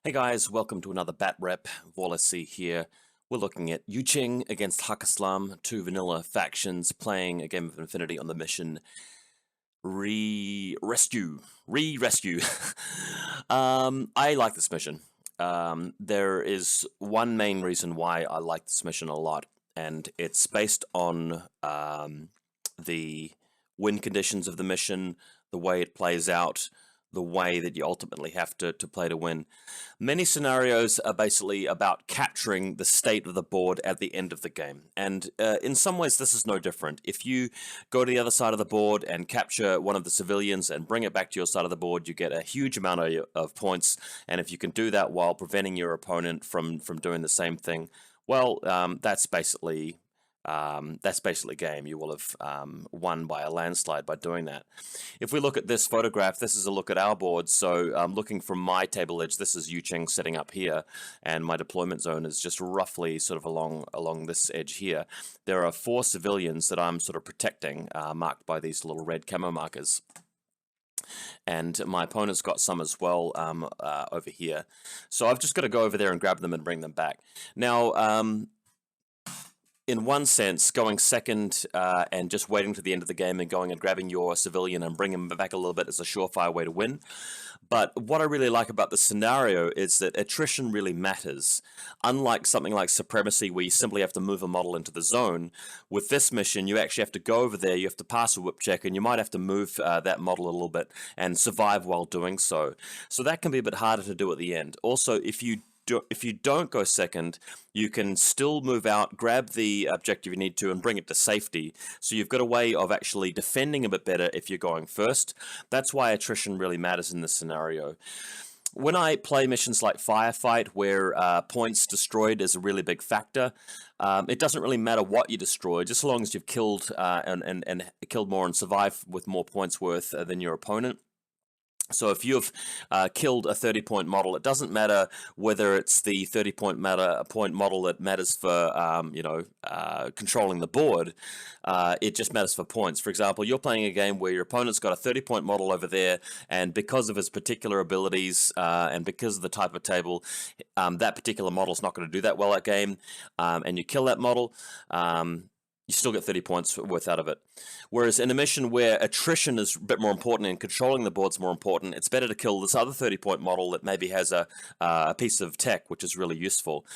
Hey guys, welcome to another Bat Rep. VaulSC here. We're looking at YuJing against Haqqislam, two vanilla factions playing a game of infiNity on the mission Re-Rescue. I like this mission. There is one main reason why I like this mission a lot, and it's based on the win conditions of the mission, the way it plays out, the way that you ultimately have to play to win. Many scenarios are basically about capturing the state of the board at the end of the game, and in some ways this is no different. If you go to the other side of the board and capture one of the civilians and bring it back to your side of the board, you get a huge amount of points, and if you can do that while preventing your opponent from doing the same thing, well, that's basically game. You will have won by a landslide by doing that. If we look at this photograph, this is a look at our board. So looking from my table edge, this is YuJing setting up here, and my deployment zone is just roughly sort of along this edge here. There are 4 civilians that I'm sort of protecting, marked by these little red camo markers. And my opponent's got some as well over here. So I've just got to go over there and grab them and bring them back. Now, in one sense, going second and just waiting to the end of the game and going and grabbing your civilian and bringing them back a little bit is a surefire way to win. But what I really like about the scenario is that attrition really matters. Unlike something like Supremacy, where you simply have to move a model into the zone, with this mission, you actually have to go over there, you have to pass a whip check, and you might have to move that model a little bit and survive while doing so. So that can be a bit harder to do at the end. Also, if you don't go second, you can still move out, grab the objective you need to, and bring it to safety. So you've got a way of actually defending a bit better if you're going first. That's why attrition really matters in this scenario. When I play missions like Firefight, where points destroyed is a really big factor, it doesn't really matter what you destroy, just as long as you've killed and killed more and survived with more points worth than your opponent. So if you've killed a 30-point model, it doesn't matter whether it's the 30-point model that matters for controlling the board. It just matters for points. For example, you're playing a game where your opponent's got a 30-point model over there, and because of his particular abilities and because of the type of table, that particular model's not going to do that well at game, and you kill that model. You still get 30 points worth out of it. Whereas in a mission where attrition is a bit more important and controlling the board's more important, it's better to kill this other 30-point model that maybe has a piece of tech, which is really useful.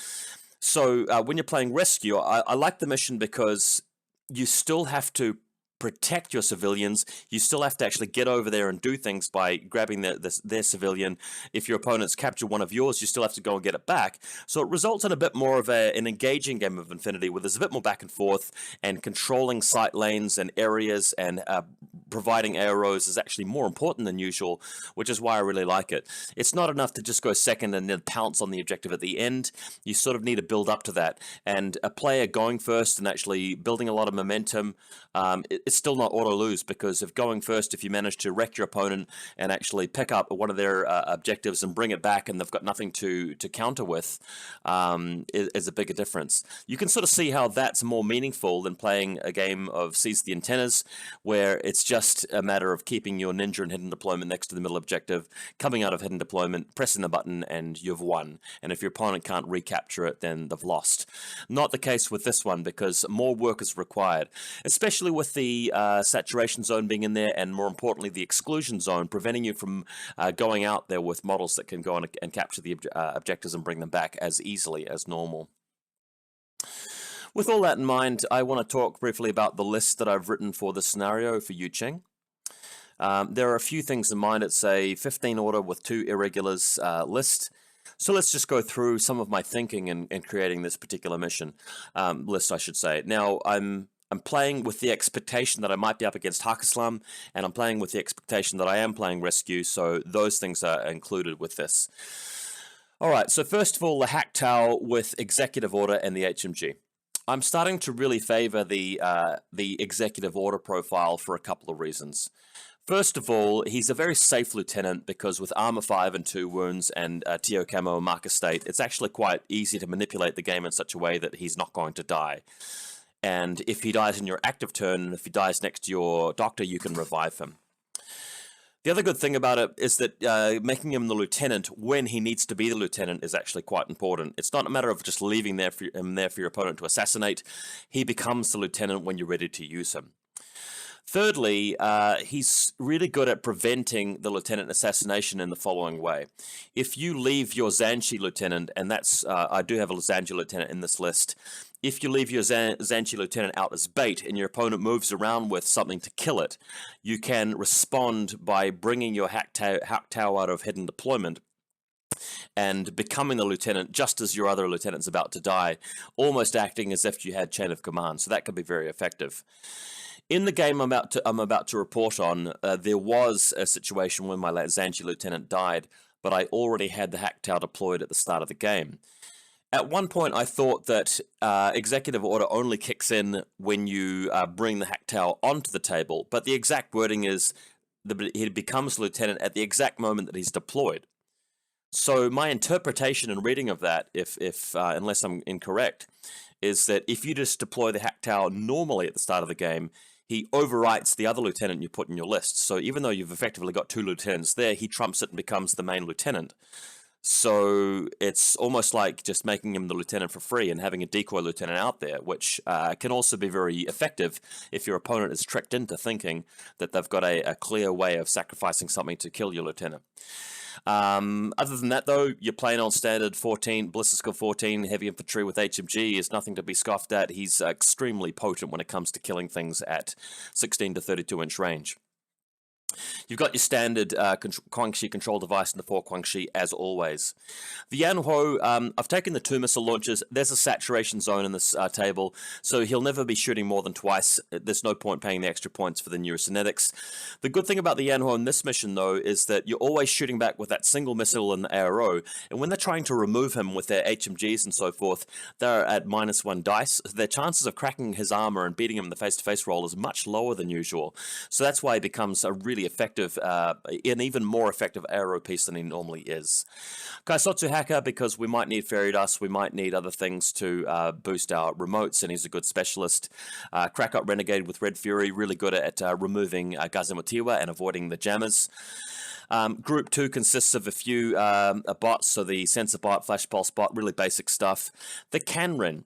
So when you're playing Rescue, I like the mission because you still have to protect your civilians. You still have to actually get over there and do things by grabbing their civilian. If your opponent's captured one of yours, you still have to go and get it back. So it results in a bit more of an engaging game of infiNity, where there's a bit more back and forth, and controlling sight lanes and areas and providing arrows is actually more important than usual, which is why I really like it. It's not enough to just go second and then pounce on the objective at the end. You sort of need to build up to that. And a player going first and actually building a lot of momentum, it's still not auto-lose, because if going first, if you manage to wreck your opponent and actually pick up one of their objectives and bring it back and they've got nothing to counter with, is a bigger difference. You can sort of see how that's more meaningful than playing a game of Seize the Antennas, where it's just a matter of keeping your ninja and hidden deployment next to the middle objective, coming out of hidden deployment, pressing the button, and you've won. And if your opponent can't recapture it, then they've lost. Not the case with this one, because more work is required, especially with the saturation zone being in there, and more importantly the exclusion zone, preventing you from going out there with models that can go on and capture the objectives and bring them back as easily as normal. With all that in mind, I want to talk briefly about the list that I've written for the scenario for YuJing. There are a few things in mind. It's a 15 order with 2 irregulars list. So let's just go through some of my thinking in creating this particular mission list, I should say. Now, I'm playing with the expectation that I might be up against Haqqislam, and I'm playing with the expectation that I am playing Rescue, so those things are included with this. Alright, so first of all, the Hack Tau with Executive Order and the HMG. I'm starting to really favor the Executive Order profile for a couple of reasons. First of all, he's a very safe lieutenant, because with armor 5 and 2 wounds and TO camo and marker state, it's actually quite easy to manipulate the game in such a way that he's not going to die. And if he dies in your active turn, and if he dies next to your doctor, you can revive him. The other good thing about it is that making him the lieutenant when he needs to be the lieutenant is actually quite important. It's not a matter of just leaving him there for your opponent to assassinate. He becomes the lieutenant when you're ready to use him. Thirdly, he's really good at preventing the lieutenant assassination in the following way. If you leave your Zhanchi lieutenant, and that's I do have a Zhanchi lieutenant in this list, if you leave your Zhanchi lieutenant out as bait and your opponent moves around with something to kill it, you can respond by bringing your Hack Tau out of hidden deployment and becoming the lieutenant just as your other lieutenant's about to die, almost acting as if you had chain of command. So that could be very effective. In the game I'm about to report on, there was a situation when my Zhanchi lieutenant died, but I already had the Hack Tau deployed at the start of the game. At one point, I thought that executive order only kicks in when you bring the Hack Tau onto the table, but the exact wording is that he becomes lieutenant at the exact moment that he's deployed. So my interpretation and reading of that, unless I'm incorrect, is that if you just deploy the Hack Tau normally at the start of the game, he overwrites the other lieutenant you put in your list. So even though you've effectively got two lieutenants there, he trumps it and becomes the main lieutenant. So it's almost like just making him the lieutenant for free and having a decoy lieutenant out there, which can also be very effective if your opponent is tricked into thinking that they've got a clear way of sacrificing something to kill your lieutenant. Other than that, though, you're playing on standard 14, ballistic skill 14, heavy infantry with HMG is nothing to be scoffed at. He's extremely potent when it comes to killing things at 16 to 32-inch range. You've got your standard Guangxi control device and the 4 Guangxi as always. The Yanhuo, I've taken the 2 missile launchers. There's a saturation zone in this table, so he'll never be shooting more than twice. There's no point paying the extra points for the neurocinetics. The good thing about the Yanhuo in this mission, though, is that you're always shooting back with that single missile and the ARO, and when they're trying to remove him with their HMGs and so forth, they're at -1 dice. Their chances of cracking his armor and beating him in the face-to-face roll is much lower than usual. So that's why he becomes a really effective, an even more effective arrow piece than he normally is. Kaisotsu Hacker, because we might need fairy dust, we might need other things to boost our remotes, and he's a good specialist. Crack-Up Renegade with Red Fury, really good at removing Gazemotiwa and avoiding the jammers. Group 2 consists of a few bots, so the Sensor Bot, Flash Pulse Bot, really basic stuff. The Canren.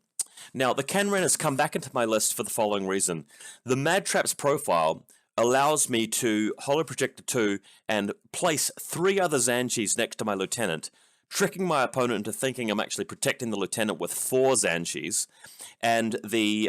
Now, the Canren has come back into my list for the following reason. The Mad Traps profile allows me to Holo Projector 2 and place 3 other Zhanchis next to my lieutenant, tricking my opponent into thinking I'm actually protecting the lieutenant with 4 Zhanchis, and the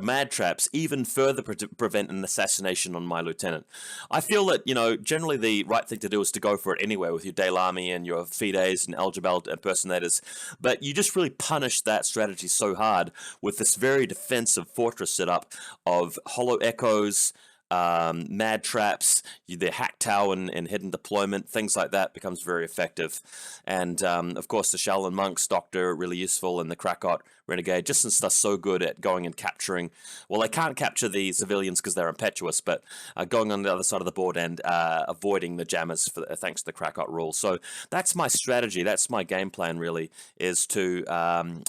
Mad Traps even further prevent an assassination on my lieutenant. I feel that, generally the right thing to do is to go for it anyway with your Daylami and your Fides and Aljabal impersonators, but you just really punish that strategy so hard with this very defensive fortress setup of Holo Echoes, Mad Traps, the Hack Tau and hidden deployment, things like that becomes very effective. And of course the Shaolin Monks, Doctor, really useful, and the Crackot Renegade, just since they're so good at going and capturing, well, they can't capture the civilians because they're impetuous, but going on the other side of the board and avoiding the jammers thanks to the Crackot rule. So that's my strategy, that's my game plan really, is to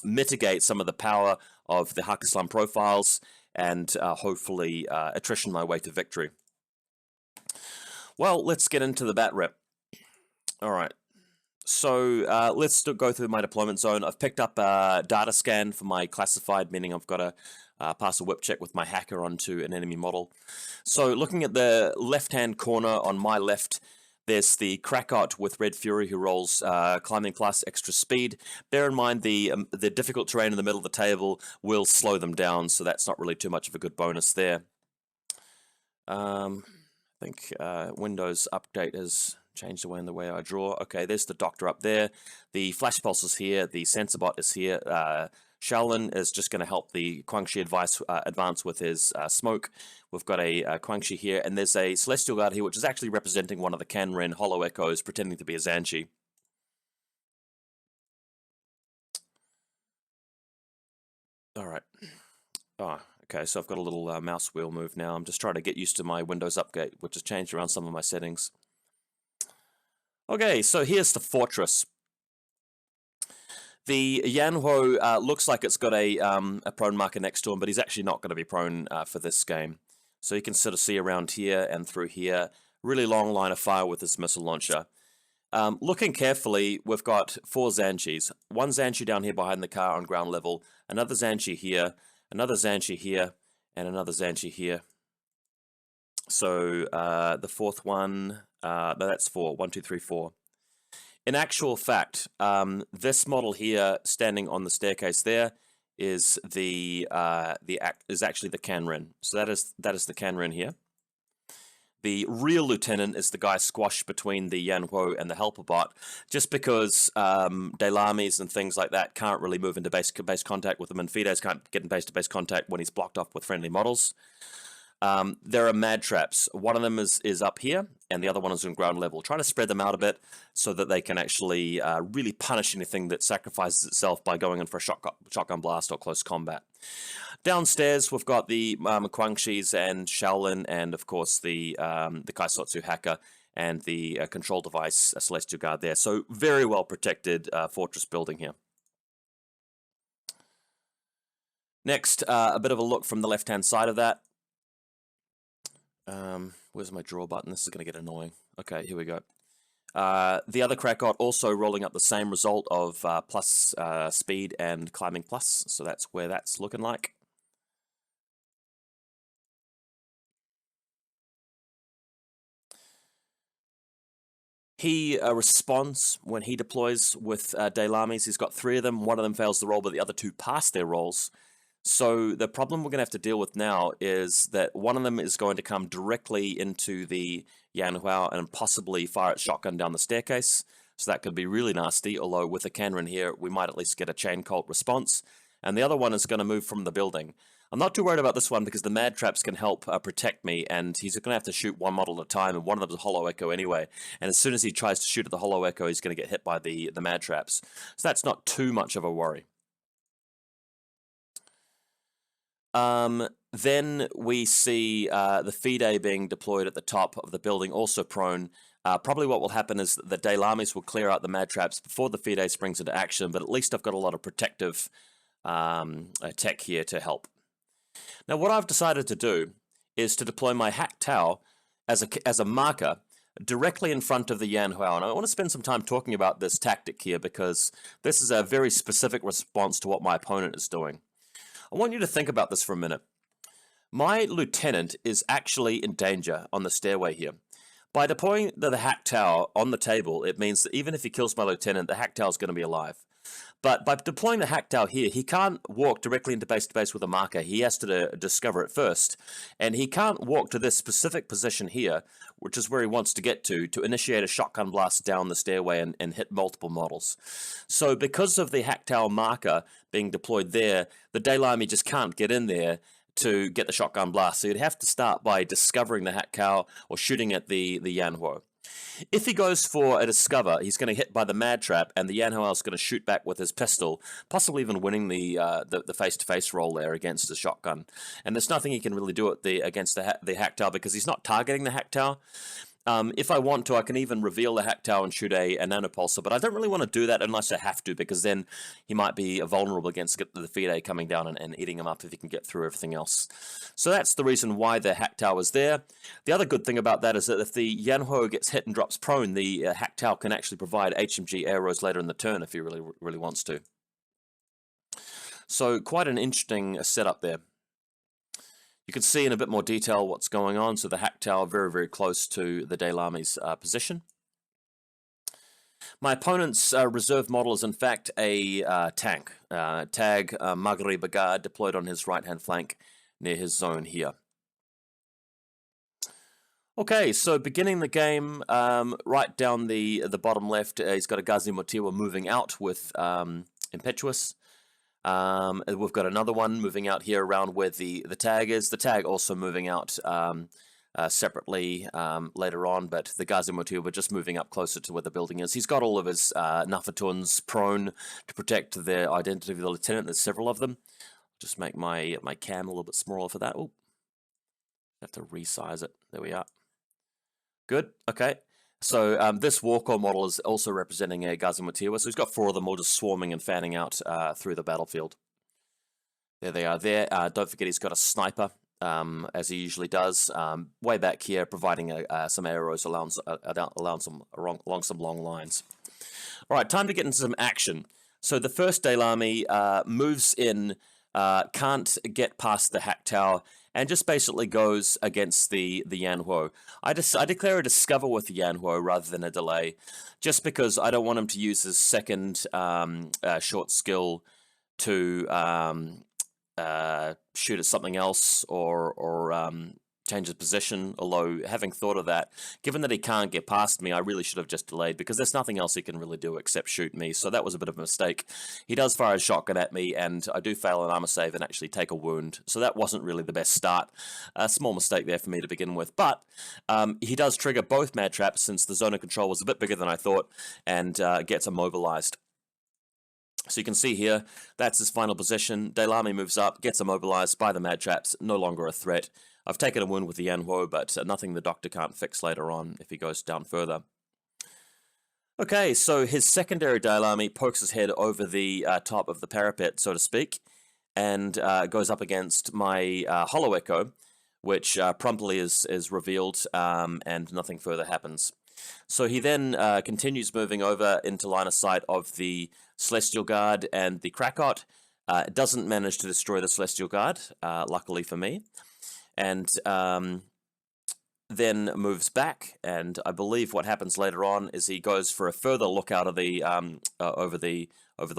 mitigate some of the power of the Haqqislam profiles and hopefully attrition my way to victory. Well, let's get into the bat rep. All right, so let's go through my deployment zone. I've picked up a data scan for my classified, meaning I've got to pass a whip check with my hacker onto an enemy model. So looking at the left-hand corner on my left, there's the Crackot with Red Fury who rolls climbing class extra speed. Bear in mind the difficult terrain in the middle of the table will slow them down, so that's not really too much of a good bonus there. I think Windows Update has changed the way I draw. Okay, there's the Doctor up there. The Flash Pulse is here. The Sensor Bot is here. Shaolin is just going to help the Guangxi advance with his smoke. We've got a Guangxi here, and there's a Celestial Guard here, which is actually representing one of the Canren Holo Echoes, pretending to be a Zhanchi. All right. Oh, okay, so I've got a little mouse wheel move now. I'm just trying to get used to my Windows update, which has changed around some of my settings. Okay, so here's the fortress. The Yanhuo looks like it's got a prone marker next to him, but he's actually not going to be prone for this game. So you can sort of see around here and through here. Really long line of fire with this missile launcher. Looking carefully, we've got 4 Zanchis. One Zanchi down here behind the car on ground level, another Zanchi here, another Zanchi here, and another Zanchi here. So the fourth one, no, that's 4. 1, 2, 3, 4. In actual fact, this model here, standing on the staircase there, is actually the Canren. So that is the Canren here. The real lieutenant is the guy squashed between the Yanhuo and the helper bot, just because Delamis and things like that can't really move into base contact with them, and Fides can't get in base-to-base contact when he's blocked off with friendly models. There are mad traps. One of them is up here, and the other one is on ground level. Trying to spread them out a bit so that they can actually really punish anything that sacrifices itself by going in for a shotgun blast or close combat. Downstairs, we've got the Guangxis and Shaolin, and of course the Kaisotsu hacker and the control device Celestial Guard there. So very well protected fortress building here. Next, a bit of a look from the left-hand side of that. Where's my draw button? This is going to get annoying. Okay, here we go. The other Krakot also rolling up the same result of plus speed and climbing plus. So that's where that's looking like. He responds when he deploys with Delamis. He's got 3 of them. One of them fails the roll, but the other 2 pass their rolls. So the problem we're going to have to deal with now is that one of them is going to come directly into the Yanhuo and possibly fire its shotgun down the staircase. So that could be really nasty, although with the Canron here, we might at least get a chain cult response. And the other one is going to move from the building. I'm not too worried about this one because the mad traps can help protect me, and he's going to have to shoot one model at a time, and one of them is a Hollow Echo anyway. And as soon as he tries to shoot at the Hollow Echo, he's going to get hit by the mad traps. So that's not too much of a worry. Then we see the Fide being deployed at the top of the building, also prone. Probably what will happen is that the Delamis will clear out the mad traps before the Fide springs into action, but at least I've got a lot of protective tech here to help. Now what I've decided to do is to deploy my Hack Tau as a marker directly in front of the Yanhuo, and I want to spend some time talking about this tactic here because this is a very specific response to what my opponent is doing. I want you to think about this for a minute. My lieutenant is actually in danger on the stairway here. By deploying the Hack Tower on the table, it means that even if he kills my lieutenant, the Hack Tower is going to be alive. But by deploying the Hack Tower here, he can't walk directly into base-to-base with a marker. He has to discover it first. And he can't walk to this specific position here, which is where he wants to get to initiate a shotgun blast down the stairway and hit multiple models. So because of the Hack Tower marker being deployed there, the Daylami just can't get in there to get the shotgun blast. So you'd have to start by discovering the Hack Tower or shooting at the Yanhuo. If he goes for a discover, he's going to hit by the mad trap, and the Yanhuo is going to shoot back with his pistol, possibly even winning the face-to-face roll there against the shotgun. And there's nothing he can really do against the Hack Tower because he's not targeting the Hack Tower. If I want to, I can even reveal the Hack Tower and shoot a nanopulsar, but I don't really want to do that unless I have to, because then he might be vulnerable against the Fide coming down and eating him up if he can get through everything else. So that's the reason why the Hack Tower is there. The other good thing about that is that if the Yanhuo gets hit and drops prone, the Hack Tower can actually provide HMG arrows later in the turn if he really wants to. So quite an interesting setup there. You can see in a bit more detail what's going on. So the Hack Tower very, very close to the Daylami's position. My opponent's reserve model is in fact a tank. Tag Magri Bagard deployed on his right-hand flank near his zone here. Okay, so beginning the game, right down the bottom left, he's got a Gazi Motiwa moving out with Impetuous. We've got another one moving out here around where the tag is. The tag also moving out separately later on, but the Gazi Motiwa just moving up closer to where the building is. He's got all of his Nafatuns prone to protect the identity of the lieutenant. There's several of them. Just make my cam a little bit smaller for that. Oh, have to resize it. There we are. Good. Okay. So this Warcore model is also representing a Gazi Motiwa. So he's got 4 of them all just swarming and fanning out through the battlefield. There they are there. Don't forget he's got a sniper as he usually does, way back here, providing some arrows along some long lines. All right, time to get into some action. So the first Daylami moves in, can't get past the Hack Tower, and just basically goes against the Yanhuo. I declare a discover with the Yanhuo rather than a delay, just because I don't want him to use his second short skill to shoot at something else or change his position. Although, having thought of that, given that he can't get past me, I really should have just delayed, because there's nothing else he can really do except shoot me, so that was a bit of a mistake. He does fire a shotgun at me, and I do fail an armor save and actually take a wound, so that wasn't really the best start. A small mistake there for me to begin with, but he does trigger both mad traps, since the zone of control was a bit bigger than I thought, and gets immobilized. So you can see here, that's his final position. Daylami moves up, gets immobilized by the mad traps, no longer a threat. I've taken a wound with the Yanhuo, but nothing the doctor can't fix later on if he goes down further. Okay, so his secondary Daylami pokes his head over the top of the parapet, so to speak, and goes up against my Hollow Echo, which promptly is revealed, and nothing further happens. So he then continues moving over into line of sight of the Celestial Guard and the Krakot. Doesn't manage to destroy the Celestial Guard, luckily for me. And then moves back, and I believe what happens later on is he goes for a further look out of the over the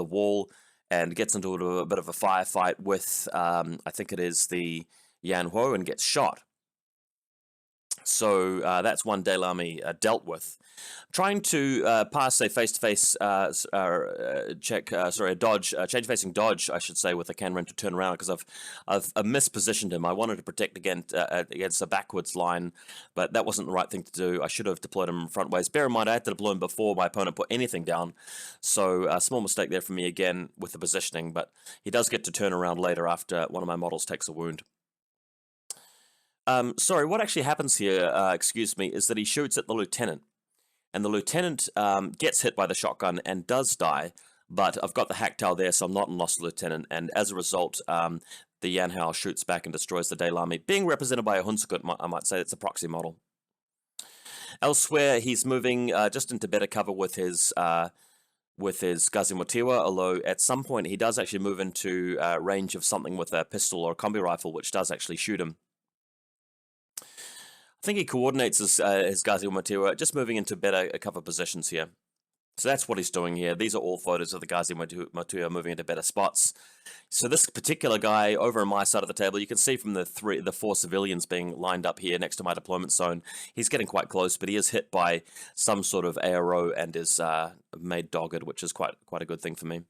wall, and gets into a bit of a firefight with I think it is the Yanhuo, and gets shot. So that's one Daylami dealt with. Trying to pass a face-to-face check, a dodge, change-facing dodge, I should say, with a Canron to turn around, because I've mispositioned him. I wanted to protect against a backwards line, but that wasn't the right thing to do. I should have deployed him front ways. Bear in mind, I had to deploy him before my opponent put anything down, so a small mistake there for me again with the positioning, but he does get to turn around later after one of my models takes a wound. Sorry, what actually happens here, excuse me, is that he shoots at the lieutenant. And the lieutenant gets hit by the shotgun and does die, but I've got the Hack Tower there, so I'm not in lost lieutenant, and as a result, the Yanhao shoots back and destroys the Daylami, being represented by a Hunsukut. I might say it's a proxy model. Elsewhere, he's moving just into better cover with his Gazimotiwa, although at some point he does actually move into range of something with a pistol or a combi rifle, which does actually shoot him. I think he coordinates his Gazimotiwa, just moving into better cover positions here. So that's what he's doing here. These are all photos of the Gazimotiwa moving into better spots. So this particular guy over on my side of the table, you can see from the four civilians being lined up here next to my deployment zone, he's getting quite close, but he is hit by some sort of ARO and is made dogged, which is quite a good thing for me.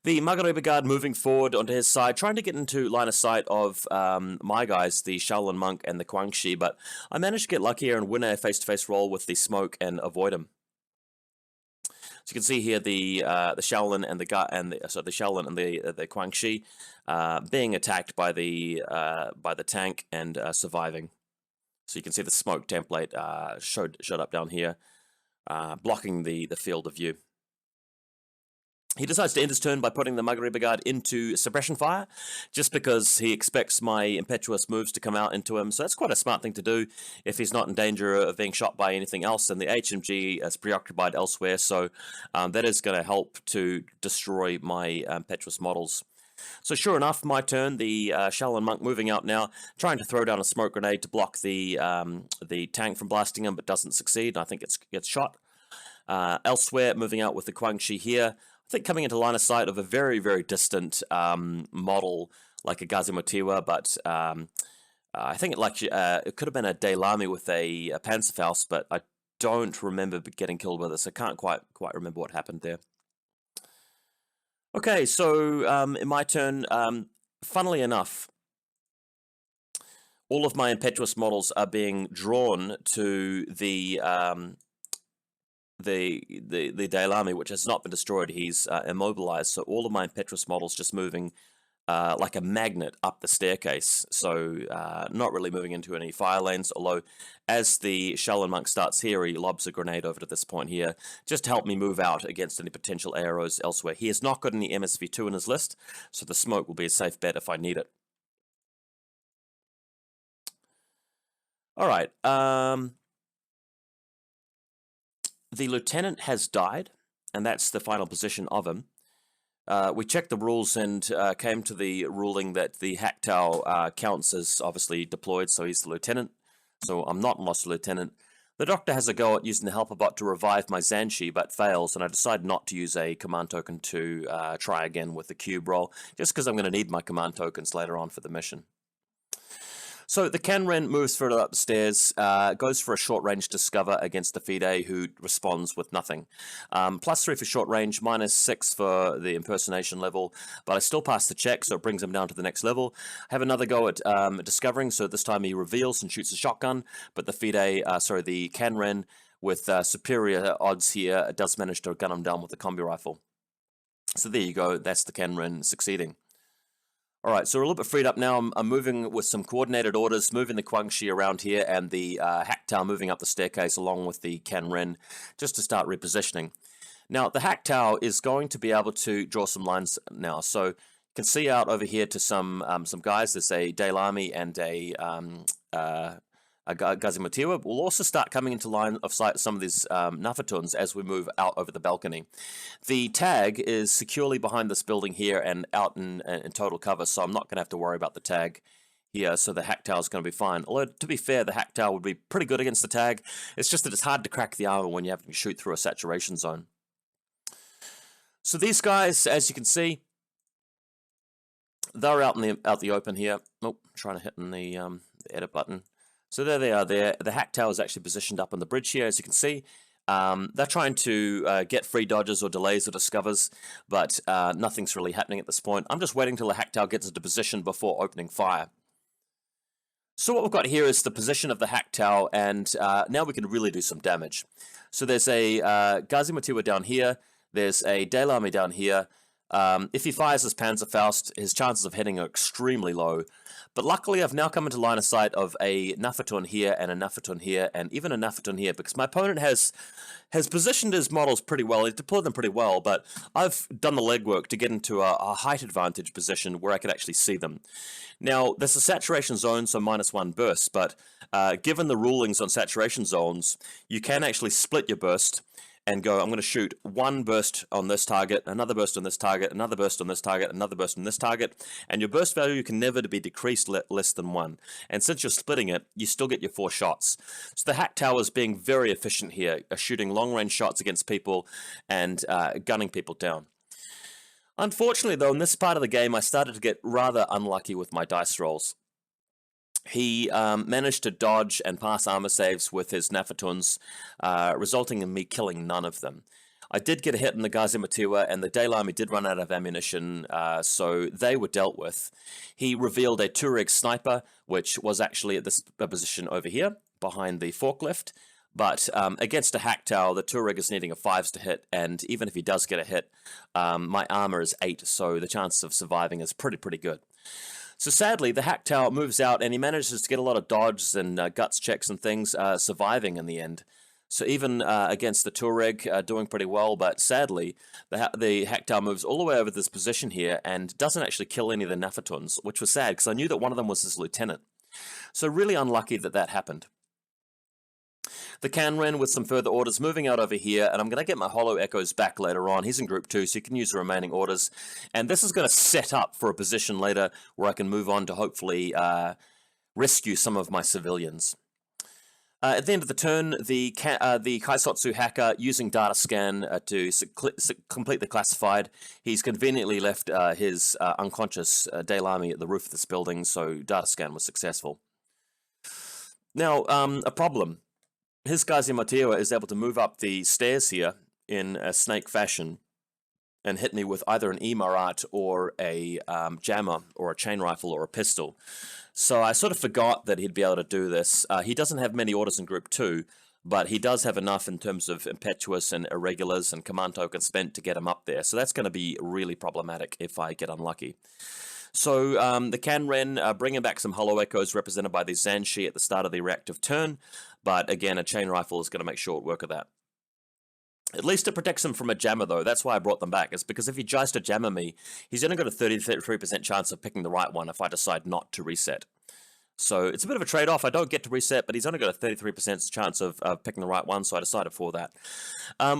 The Maghreb Guard moving forward onto his side, trying to get into line of sight of my guys, the Shaolin Monk and the Guangxi, but I managed to get lucky here and win a face-to-face roll with the smoke and avoid him. So you can see here the Shaolin and the Shaolin and the Guangxi being attacked by the tank and surviving. So you can see the smoke template showed up down here, blocking the field of view. He decides to end his turn by putting the Maghreb Guard into suppression fire, just because he expects my impetuous moves to come out into him, so that's quite a smart thing to do if he's not in danger of being shot by anything else, and the HMG is preoccupied elsewhere, so that is going to help to destroy my impetuous models. So sure enough, my turn, the Shaolin Monk moving out now, trying to throw down a smoke grenade to block the tank from blasting him, but doesn't succeed, I think it gets shot. Elsewhere, moving out with the Guangxi here, I think coming into line of sight of a very, very distant model like a Gazimotiwa, but I think it could have been a Daylami with a Panzerfaust, but I don't remember getting killed with this. I can't quite remember what happened there. Okay, so in my turn, funnily enough, all of my impetuous models are being drawn to the Daylami, which has not been destroyed. He's immobilized, so all of my impetuous models just moving like a magnet up the staircase, so not really moving into any fire lanes, although as the Shaolin Monk starts here, he lobs a grenade over to this point here, just to help me move out against any potential arrows elsewhere. He has not got any MSV2 in his list, so the smoke will be a safe bet if I need it. All right. The lieutenant has died, and that's the final position of him. We checked the rules and came to the ruling that the Haqqislam counts as obviously deployed, so he's the lieutenant. So I'm not lost lieutenant. The doctor has a go at using the helper bot to revive my Zanshi, but fails, and I decide not to use a command token to try again with the cube roll, just because I'm going to need my command tokens later on for the mission. So the Canren moves further up the stairs, goes for a short-range discover against the Fide, who responds with nothing. +3 for short range, -6 for the impersonation level, but I still pass the check, so it brings him down to the next level. I have another go at discovering, so this time he reveals and shoots a shotgun, but the the Canren, with superior odds here, does manage to gun him down with the combi rifle. So there you go, that's the Canren succeeding. Alright, so we're a little bit freed up now. I'm moving with some coordinated orders, moving the Guangxi around here, and the Haqqislam moving up the staircase along with the Canren, just to start repositioning. Now, the Haqqislam is going to be able to draw some lines now. So you can see out over here to some guys, there's a Daylami and a Gazimatiwa. Will also start coming into line of sight some of these Nafatuns as we move out over the balcony. The tag is securely behind this building here and out in total cover, so I'm not going to have to worry about the tag here, so the Haqqislam is going to be fine. Although, to be fair, the Haqqislam would be pretty good against the tag. It's just that it's hard to crack the armor when you have to shoot through a saturation zone. So these guys, as you can see, they're out in the open here. Oh, trying to hit in the edit button. So there they are there. The Haqqislam is actually positioned up on the bridge here, as you can see. They're trying to get free dodges or delays or discovers, but nothing's really happening at this point. I'm just waiting till the Haqqislam gets into position before opening fire. So what we've got here is the position of the Haqqislam, and now we can really do some damage. So there's a Gazimatiwa down here. There's a Daylami down here. If he fires his Panzerfaust, his chances of hitting are extremely low. But luckily, I've now come into line of sight of a Nafatun here and a Nafatun here and even a Nafatun here, because my opponent has positioned his models pretty well. He's deployed them pretty well, but I've done the legwork to get into a height advantage position where I could actually see them. Now, there's a saturation zone, so -1 burst, but given the rulings on saturation zones, you can actually split your burst and go, I'm going to shoot one burst on this target, another burst on this target, another burst on this target, another burst on this target, and your burst value can never be decreased less than 1. And since you're splitting it, you still get your 4 shots. So the Haqqislam is being very efficient here, shooting long-range shots against people and gunning people down. Unfortunately, though, in this part of the game, I started to get rather unlucky with my dice rolls. He managed to dodge and pass armor saves with his Nafatuns, resulting in me killing none of them. I did get a hit in the Gazimatiwa, and the Daylami did run out of ammunition, so they were dealt with. He revealed a Tuareg sniper, which was actually at this position over here, behind the forklift. But against a Haqqislam, the Tuareg is needing a 5s to hit, and even if he does get a hit, my armor is 8, so the chance of surviving is pretty good. So sadly, the Haqqislam moves out, and he manages to get a lot of dodges and guts checks and things, surviving in the end. So even against the Tuareg, doing pretty well, but sadly, the Haqqislam moves all the way over this position here and doesn't actually kill any of the Nafatuns, which was sad, because I knew that one of them was his lieutenant. So really unlucky that that happened. The Canren with some further orders moving out over here, and I'm going to get my Hollow Echoes back later on. He's in group 2, so you can use the remaining orders. And this is going to set up for a position later where I can move on to hopefully rescue some of my civilians. At the end of the turn, the Kaisotsu hacker, using data scan to complete the classified, he's conveniently left his unconscious Daylami at the roof of this building, so data scan was successful. Now, a problem. His Gazimatiwa is able to move up the stairs here in a snake fashion and hit me with either an E-Marat or a jammer or a chain rifle or a pistol. So I sort of forgot that he'd be able to do this. He doesn't have many orders in group 2, but he does have enough in terms of impetuous and irregulars and command tokens spent to get him up there. So that's going to be really problematic if I get unlucky. So the Canren bringing back some Hollow Echoes represented by the Zanshi at the start of the reactive turn, but again, a chain rifle is going to make short work of that. At least it protects him from a jammer, though. That's why I brought them back, is because if he tries to jammer me, he's only got a 33% chance of picking the right one if I decide not to reset. So it's a bit of a trade-off. I don't get to reset, but he's only got a 33% chance of picking the right one, so I decided for that.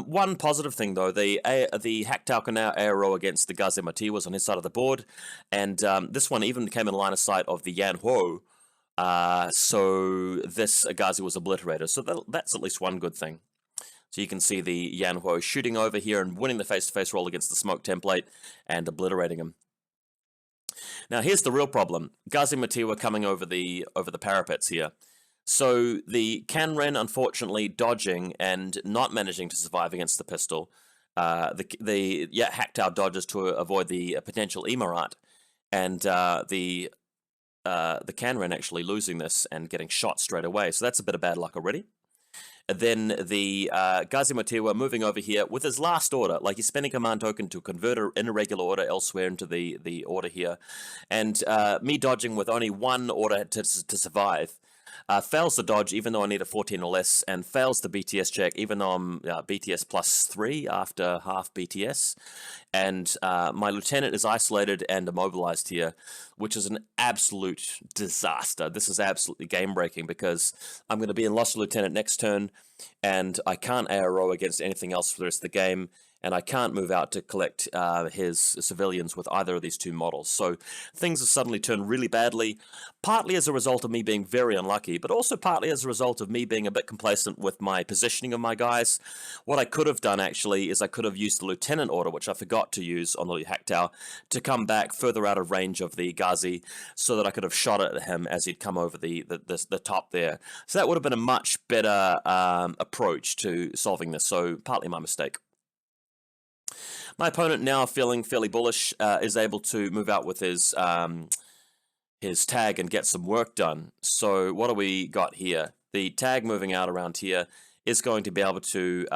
One positive thing, though, the Haqqislam can now ARO against the Gazi Matiwas on his side of the board, and this one even came in line of sight of the Yan Huo, so this Gazi was obliterated. So that's at least one good thing. So you can see the Yan Huo shooting over here and winning the face-to-face roll against the smoke template and obliterating him. Now here's the real problem. Gazi Matiwa coming over the parapets here. So the Canren unfortunately dodging and not managing to survive against the pistol. Haqqislam dodges to avoid the potential Emirat, and the Canren actually losing this and getting shot straight away. So that's a bit of bad luck already. Then the Gazi Matiwa moving over here with his last order, like he's spending command token to convert an irregular order elsewhere into the order here, and me dodging with only one order to survive. Fails the dodge even though I need a 14 or less, and fails the BTS check even though I'm BTS +3 after half BTS. And my lieutenant is isolated and immobilized here, which is an absolute disaster. This is absolutely game-breaking because I'm going to be in Lost Lieutenant next turn, and I can't ARO against anything else for the rest of the game, and I can't move out to collect his civilians with either of these two models. So things have suddenly turned really badly, partly as a result of me being very unlucky, but also partly as a result of me being a bit complacent with my positioning of my guys. What I could have done, actually, is I could have used the Lieutenant order, which I forgot to use on the Haqqislam, to come back further out of range of the Gazi so that I could have shot at him as he'd come over the top there. So that would have been a much better approach to solving this, so partly my mistake. My opponent, now feeling fairly bullish, is able to move out with his tag and get some work done. So what do we got here? The tag moving out around here is going to be able to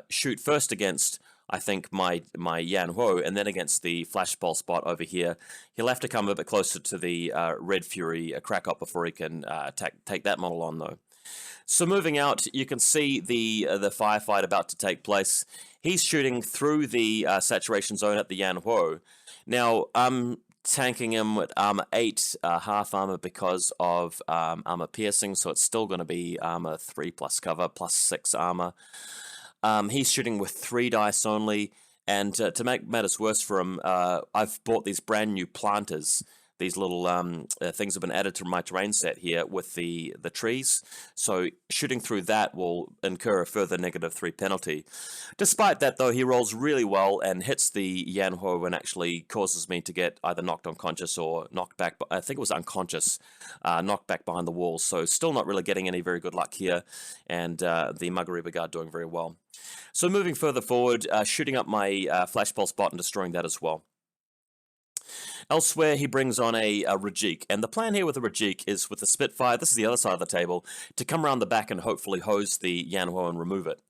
shoot first against, I think, my Yan Huo, and then against the flashball spot over here. He'll have to come a bit closer to the Red Fury Krakop before he can take that model on, though. So moving out, you can see the firefight about to take place. He's shooting through the saturation zone at the Yan Huo. Now, I'm tanking him with armor 8, half armor because of armor piercing, so it's still going to be armor 3 plus cover plus 6 armor. He's shooting with 3 dice only, and to make matters worse for him, I've bought these brand new planters. These little things have been added to my terrain set here with the trees, so shooting through that will incur a further -3 penalty. Despite that, though, he rolls really well and hits the Yan Huo and actually causes me to get either knocked unconscious or knocked back, I think it was unconscious, knocked back behind the wall, so still not really getting any very good luck here, and the Muggery Brigade doing very well. So moving further forward, shooting up my flashball spot and destroying that as well. Elsewhere, he brings on a Rajik, and the plan here with the Rajik is with the Spitfire, this is the other side of the table, to come around the back and hopefully hose the Yan Huo and remove it.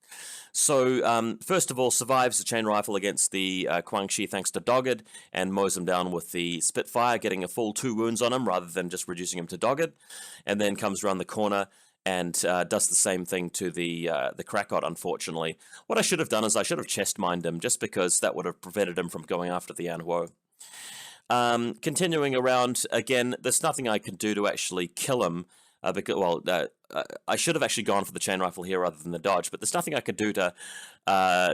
So, first of all, survives the chain rifle against the Guangxi thanks to Dogged, and mows him down with the Spitfire, getting a full 2 wounds on him rather than just reducing him to Dogged, and then comes around the corner and does the same thing to the Krakot, unfortunately. What I should have done is I should have chest-mined him, just because that would have prevented him from going after the Yan Huo. Continuing around, again, there's nothing I can do to actually kill him, because, well, I should have actually gone for the chain rifle here rather than the dodge, but there's nothing I could do to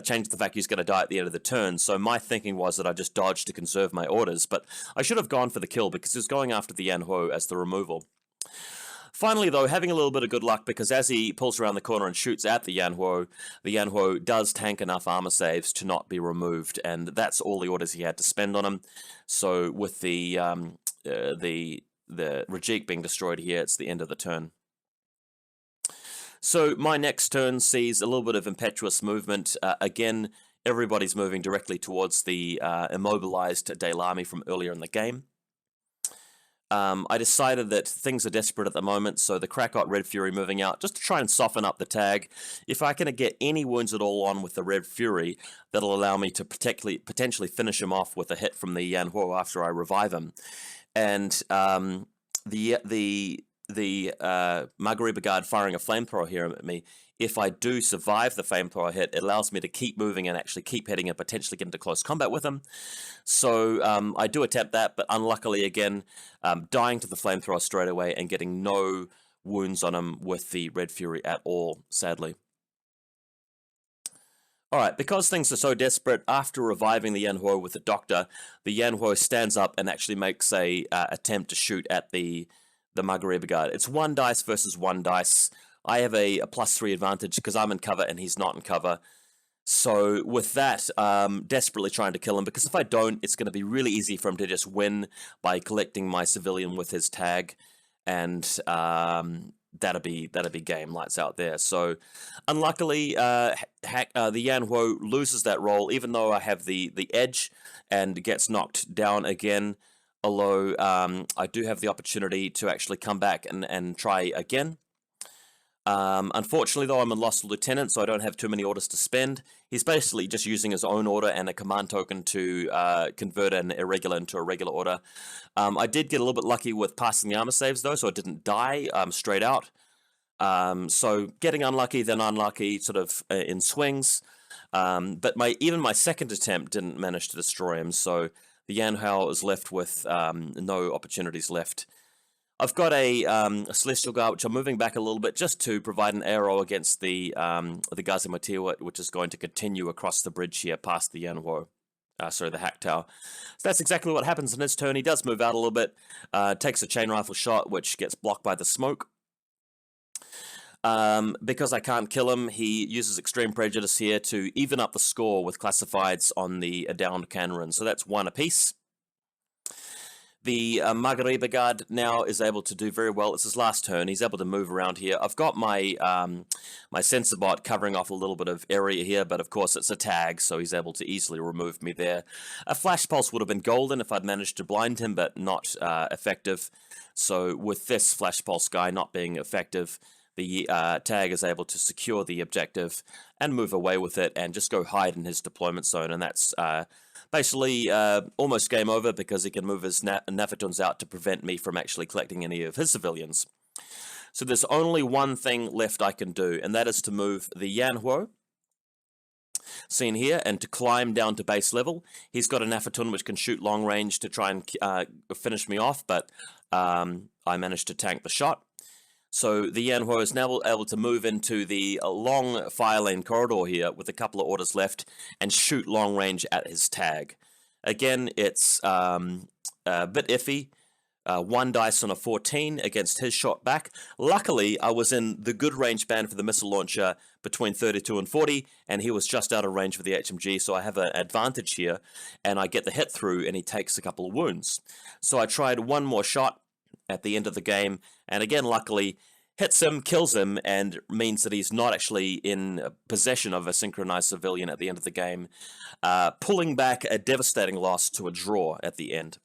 change the fact he's going to die at the end of the turn, so my thinking was that I just dodged to conserve my orders, but I should have gone for the kill, because he was going after the Yan Huo as the removal. Finally, though, having a little bit of good luck, because as he pulls around the corner and shoots at the Yan Huo does tank enough armor saves to not be removed, and that's all the orders he had to spend on him. So with the Rajik being destroyed here, it's the end of the turn. So my next turn sees a little bit of impetuous movement. Again, everybody's moving directly towards the immobilized Daylami from earlier in the game. I decided that things are desperate at the moment, so the Krakot Red Fury moving out just to try and soften up the tag. If I can get any wounds at all on with the Red Fury, that'll allow me to potentially finish him off with a hit from the Yan Huo after I revive him. And the Muggery Brigade firing a flamethrower here at me if I do survive the flamethrower hit, it allows me to keep moving and actually keep hitting and potentially get into close combat with him. So I do attempt that, but unluckily again, dying to the flamethrower straight away and getting no wounds on him with the Red Fury at all, sadly. Alright, because things are so desperate, after reviving the Yanhuo with the Doctor, the Yanhuo stands up and actually makes a attempt to shoot at the Margarita guard. It's 1 dice versus 1 dice. I have a +3 advantage because I'm in cover and he's not in cover. So with that, desperately trying to kill him, because if I don't, it's going to be really easy for him to just win by collecting my civilian with his tag, and that'd be game, lights out there. So unluckily, the Yanhuo loses that roll, even though I have the edge, and gets knocked down again. Although I do have the opportunity to actually come back and try again. Unfortunately, though, I'm a lost lieutenant, so I don't have too many orders to spend. He's basically just using his own order and a command token to convert an irregular into a regular order. I did get a little bit lucky with passing the armor saves, though, so I didn't die straight out. So getting unlucky, then unlucky, sort of in swings. But even my second attempt didn't manage to destroy him, so the Yanhuo is left with no opportunities left. I've got a Celestial Guard, which I'm moving back a little bit just to provide an arrow against the Gazimatewa, which is going to continue across the bridge here past the Yanhuo. Sorry, the Hack Tower. So that's exactly what happens in his turn. He does move out a little bit, takes a chain rifle shot, which gets blocked by the smoke. Because I can't kill him, he uses Extreme Prejudice here to even up the score with classifieds on the downed Canron. So that's 1 apiece. The Margarita Guard now is able to do very well. It's his last turn. He's able to move around here. I've got my my sensor bot covering off a little bit of area here, but of course it's a tag, so he's able to easily remove me there. A Flash Pulse would have been golden if I'd managed to blind him, but not effective. So with this Flash Pulse guy not being effective, the tag is able to secure the objective and move away with it and just go hide in his deployment zone, and that's basically almost game over because he can move his Nafatuns out to prevent me from actually collecting any of his civilians. So there's only one thing left I can do, and that is to move the Yanhuo, seen here, and to climb down to base level. He's got a Nafatun which can shoot long range to try and finish me off, but I managed to tank the shot. So the Yanhuo is now able to move into the long fire lane corridor here with a couple of orders left and shoot long range at his tag. Again, it's a bit iffy. 1 dice on a 14 against his shot back. Luckily, I was in the good range band for the missile launcher between 32 and 40, and he was just out of range for the HMG, so I have an advantage here, and I get the hit through, and he takes a couple of wounds. So I tried one more shot at the end of the game, and again, luckily, hits him, kills him, and means that he's not actually in possession of a synchronized civilian at the end of the game, pulling back a devastating loss to a draw at the end.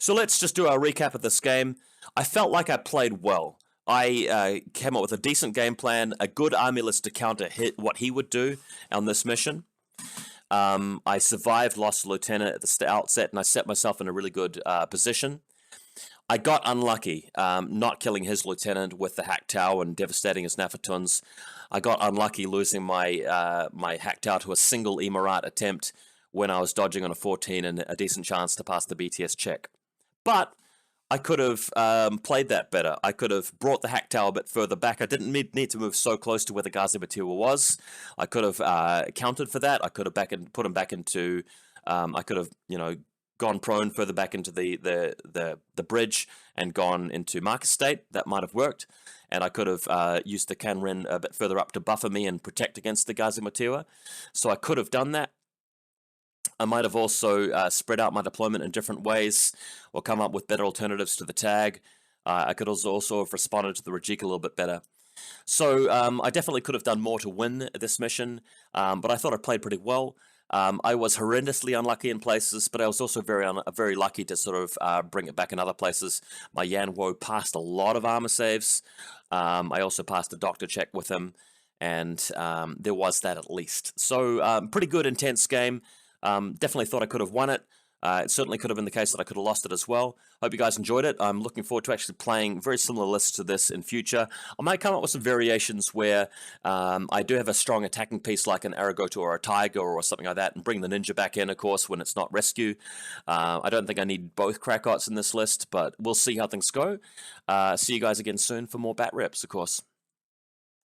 So let's just do our recap of this game. I felt like I played well. I came up with a decent game plan, a good army list to counter what he would do on this mission. I survived, lost a lieutenant at the outset, and I set myself in a really good position. I got unlucky, not killing his lieutenant with the Hack Tower and devastating his Nafatuns. I got unlucky losing my my Hack Tower to a single Emirat attempt when I was dodging on a 14 and a decent chance to pass the BTS check. But I could have played that better. I could have brought the Hack Tower a bit further back. I didn't need to move so close to where the Gazimatewa was. I could have countered for that. I could have put him back into. I could have, gone prone further back into the bridge and gone into Marcus State. That might have worked, and I could have used the Canren a bit further up to buffer me and protect against the Gazimatewa. So I could have done that. I might have also spread out my deployment in different ways or come up with better alternatives to the tag. I could also have responded to the Rajik a little bit better. So I definitely could have done more to win this mission, but I thought I played pretty well. I was horrendously unlucky in places, but I was also very lucky to sort of bring it back in other places. My Yanhuo passed a lot of armor saves. I also passed a doctor check with him, and there was that at least. So pretty good, intense game. Definitely thought I could have won it. It certainly could have been the case that I could have lost it as well. Hope you guys enjoyed it. I'm looking forward to actually playing very similar lists to this in future. I might come up with some variations where I do have a strong attacking piece like an Aragoto or a Tiger or something like that, and bring the Ninja back in, of course, when it's not rescue. I don't think I need both Krakots in this list, but we'll see how things go. See you guys again soon for more Bat Reps, of course.